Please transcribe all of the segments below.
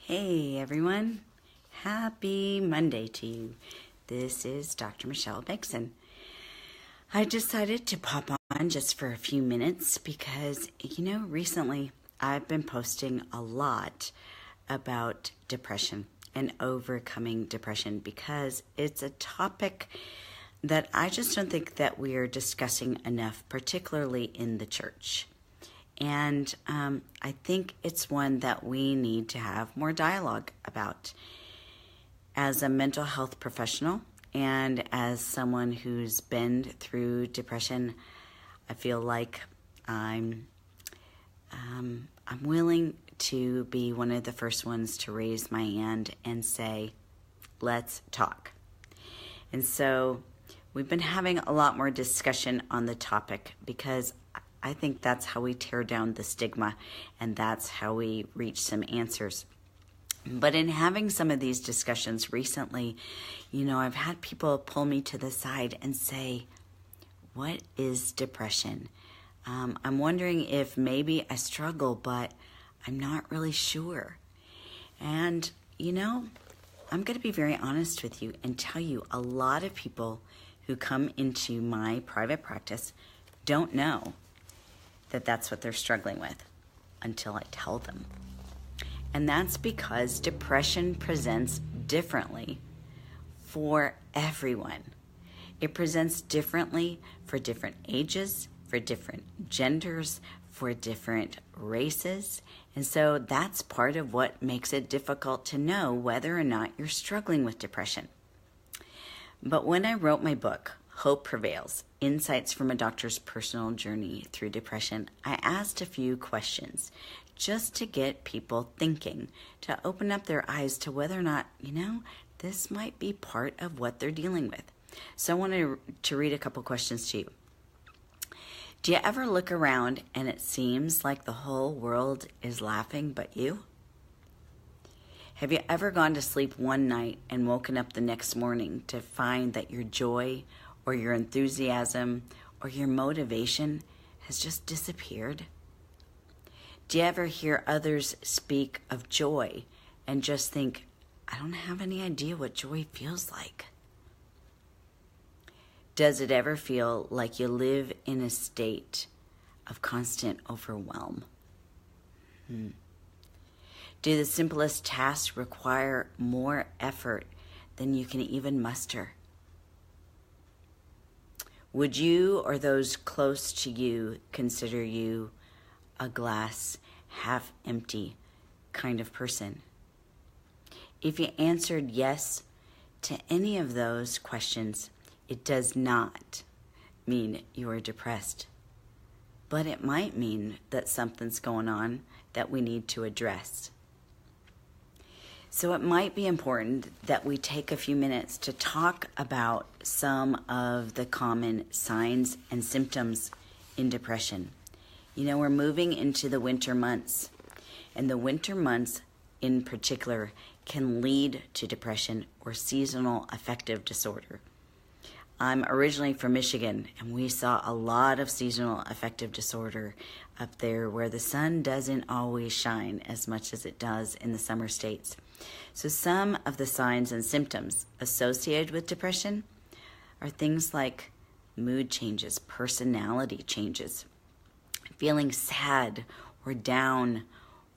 Hey everyone, happy Monday to you. This is Dr. Michelle Bengtson. I decided to pop on just for a few minutes because, recently I've been posting a lot about depression and overcoming depression because it's a topic that I just don't think that we are discussing enough, particularly in the church. And I think it's one that we need to have more dialogue about. As a mental health professional and as someone who's been through depression, I feel like I'm willing to be one of the first ones to raise my hand and say, let's talk. And so we've been having a lot more discussion on the topic because I think that's how we tear down the stigma, and that's how we reach some answers. But in having some of these discussions recently, I've had people pull me to the side and say, what is depression? I'm wondering if maybe I struggle, but I'm not really sure. And, I'm going to be very honest with you and tell you a lot of people who come into my private practice don't know that that's what they're struggling with until I tell them. And that's because depression presents differently for everyone. It presents differently for different ages, for different genders, for different races. And so that's part of what makes it difficult to know whether or not you're struggling with depression. But when I wrote my book, Hope Prevails, Insights from a Doctor's Personal Journey Through Depression, I asked a few questions just to get people thinking, to open up their eyes to whether or not, this might be part of what they're dealing with. So I wanted to read a couple questions to you. Do you ever look around and it seems like the whole world is laughing but you? Have you ever gone to sleep one night and woken up the next morning to find that your joy or your enthusiasm or your motivation has just disappeared? Do you ever hear others speak of joy and just think, I don't have any idea what joy feels like? Does it ever feel like you live in a state of constant overwhelm? Do the simplest tasks require more effort than you can even muster? Would you or those close to you consider you a glass half empty kind of person? If you answered yes to any of those questions, it does not mean you are depressed, but it might mean that something's going on that we need to address. So it might be important that we take a few minutes to talk about some of the common signs and symptoms in depression. We're moving into the winter months, and the winter months in particular can lead to depression or seasonal affective disorder. I'm originally from Michigan, and we saw a lot of seasonal affective disorder up there where the sun doesn't always shine as much as it does in the summer states. So some of the signs and symptoms associated with depression are things like mood changes, personality changes, feeling sad or down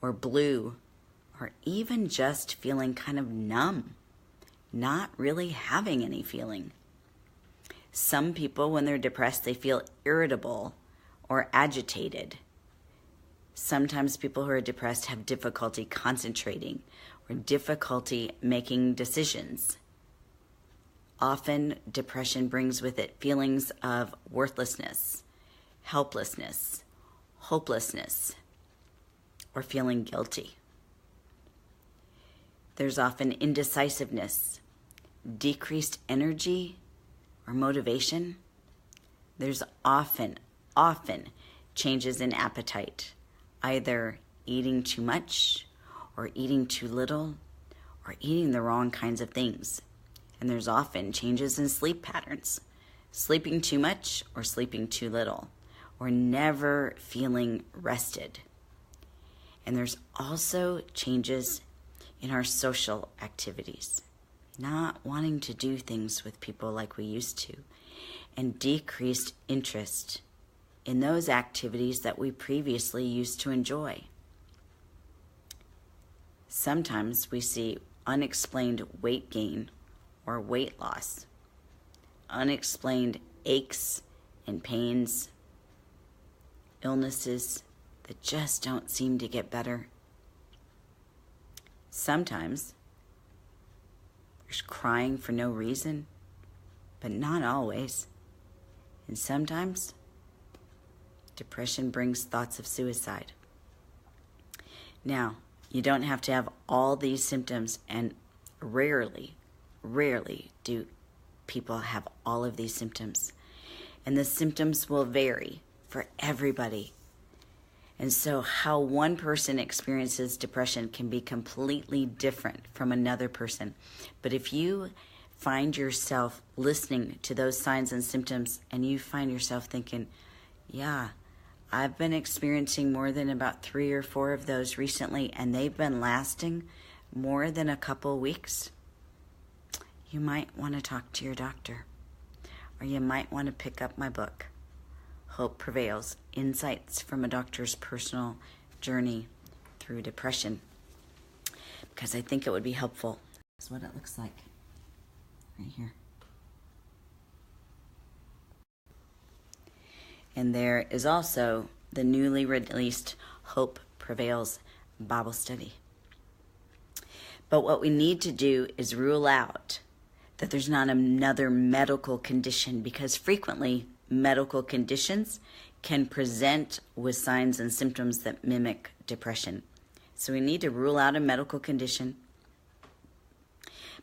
or blue, or even just feeling kind of numb, not really having any feeling. Some people, when they're depressed, they feel irritable or agitated. Sometimes people who are depressed have difficulty concentrating or difficulty making decisions. Often, depression brings with it feelings of worthlessness, helplessness, hopelessness, or feeling guilty. There's often indecisiveness, decreased energy, or motivation. There's often changes in appetite, either eating too much or eating too little or eating the wrong kinds of things. And there's often changes in sleep patterns, sleeping too much or sleeping too little, or never feeling rested. And there's also changes in our social activities, not wanting to do things with people like we used to, and decreased interest in those activities that we previously used to enjoy. Sometimes we see unexplained weight gain or weight loss, unexplained aches and pains, illnesses that just don't seem to get better. Sometimes there's crying for no reason, but not always. And sometimes depression brings thoughts of suicide. Now, you don't have to have all these symptoms, and rarely do people have all of these symptoms. And the symptoms will vary for everybody. And so how one person experiences depression can be completely different from another person. But if you find yourself listening to those signs and symptoms and you find yourself thinking, yeah, I've been experiencing more than about 3 or 4 of those recently, and they've been lasting more than a couple weeks, you might want to talk to your doctor, or you might want to pick up my book, Hope Prevails, Insights from a Doctor's Personal Journey Through Depression, because I think it would be helpful. That's what it looks like right here. And there is also the newly released Hope Prevails Bible Study. But what we need to do is rule out that there's not another medical condition, because frequently medical conditions can present with signs and symptoms that mimic depression. So we need to rule out a medical condition.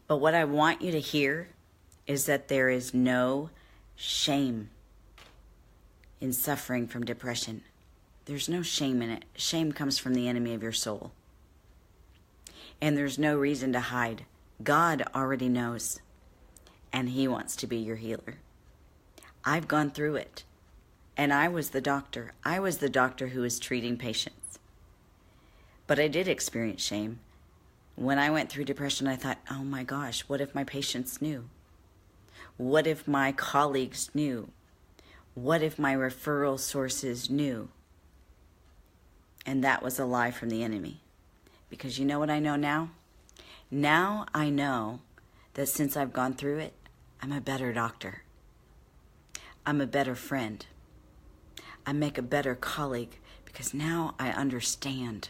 But what I want you to hear is that there is no shame in suffering from depression. There's no shame in it. Shame comes from the enemy of your soul. And there's no reason to hide. God already knows, and He wants to be your healer. I've gone through it, and I was the doctor. I was the doctor who was treating patients. But I did experience shame. When I went through depression, I thought, oh my gosh, what if my patients knew? What if my colleagues knew? What if my referral sources knew? And that was a lie from the enemy. Because you know what I know now? Now I know that since I've gone through it, I'm a better doctor. I'm a better friend. I make a better colleague, because now I understand.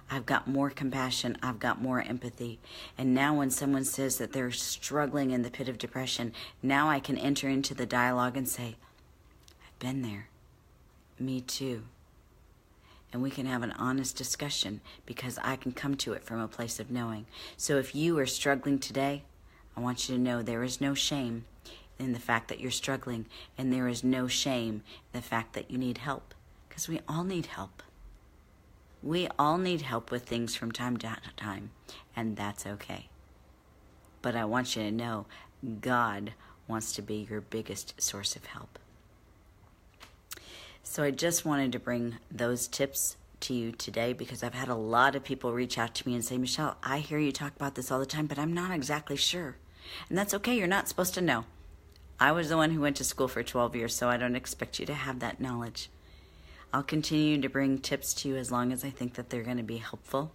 I've got more compassion. I've got more empathy. And now when someone says that they're struggling in the pit of depression, now I can enter into the dialogue and say, been there. Me too. And we can have an honest discussion, because I can come to it from a place of knowing. So if you are struggling today, I want you to know there is no shame in the fact that you're struggling, and there is no shame in the fact that you need help, because we all need help. We all need help with things from time to time, and that's okay. But I want you to know God wants to be your biggest source of help. So I just wanted to bring those tips to you today, because I've had a lot of people reach out to me and say, Michelle, I hear you talk about this all the time, but I'm not exactly sure. And that's okay. You're not supposed to know. I was the one who went to school for 12 years, so I don't expect you to have that knowledge. I'll continue to bring tips to you as long as I think that they're going to be helpful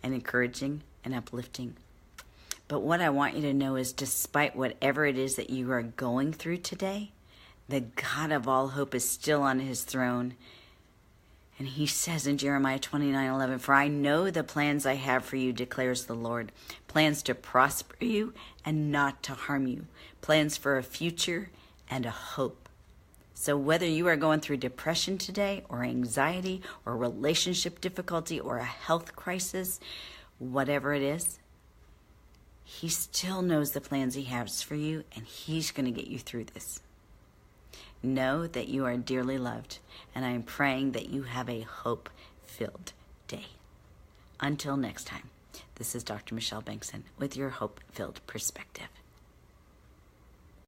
and encouraging and uplifting. But what I want you to know is, despite whatever it is that you are going through today, the God of all hope is still on His throne. And He says in Jeremiah 29:11, "For I know the plans I have for you, declares the Lord, plans to prosper you and not to harm you, plans for a future and a hope." So whether you are going through depression today, or anxiety, or relationship difficulty, or a health crisis, whatever it is, He still knows the plans He has for you, and He's going to get you through this. Know that you are dearly loved, and I am praying that you have a hope-filled day. Until next time, this is Dr. Michelle Bengtson with your hope-filled perspective.